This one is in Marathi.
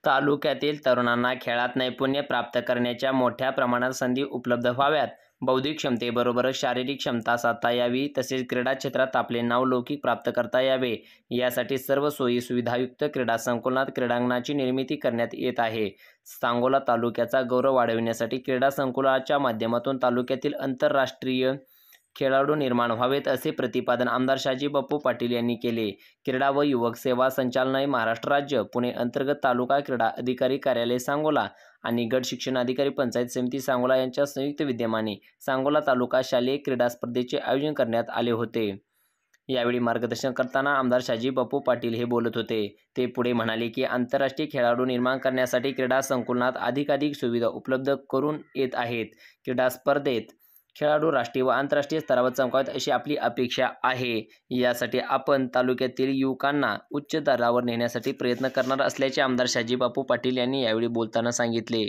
तालुक्यातील तरुणांना खेळात नैपुण्य प्राप्त करण्याच्या मोठ्या प्रमाणात संधी उपलब्ध व्हाव्यात. बौद्धिक क्षमतेबरोबरच शारीरिक क्षमता साधता यावी, तसेच क्रीडा क्षेत्रात आपले नावलौकिक प्राप्त करता यावे, यासाठी सर्व सोयी सुविधायुक्त क्रीडा संकुलात क्रीडांगणाची निर्मिती करण्यात येत आहे. सांगोला तालुक्याचा गौरव वाढविण्यासाठी क्रीडा संकुलाच्या माध्यमातून तालुक्यातील आंतरराष्ट्रीय खेळाडू निर्माण व्हावेत, असे प्रतिपादन आमदार शहाजी-बापू पाटील यांनी केले. क्रीडा व युवक सेवा संचालनालय, महाराष्ट्र राज्य, पुणे अंतर्गत तालुका क्रीडा अधिकारी कार्यालय सांगोला आणि गट शिक्षण अधिकारी पंचायत समिती सांगोला यांच्या संयुक्त विद्यमाने सांगोला तालुका शालेय क्रीडा स्पर्धेचे आयोजन करण्यात आले होते. यावेळी मार्गदर्शन करताना आमदार शहाजी-बापू पाटील हे बोलत होते. ते पुढे म्हणाले की आंतरराष्ट्रीय खेळाडू निर्माण करण्यासाठी क्रीडा संकुलात अधिकाधिक सुविधा उपलब्ध करून येत आहेत. क्रीडा स्पर्धेत खेळाडू राष्ट्रीय व आंतरराष्ट्रीय स्तरावर चमकावेत अशी आपली अपेक्षा आहे. यासाठी आपण तालुक्यातील युवकांना उच्च दरावर नेण्यासाठी प्रयत्न करणार असल्याचे आमदार शहाजी-बापू पाटील यांनी यावेळी बोलताना सांगितले.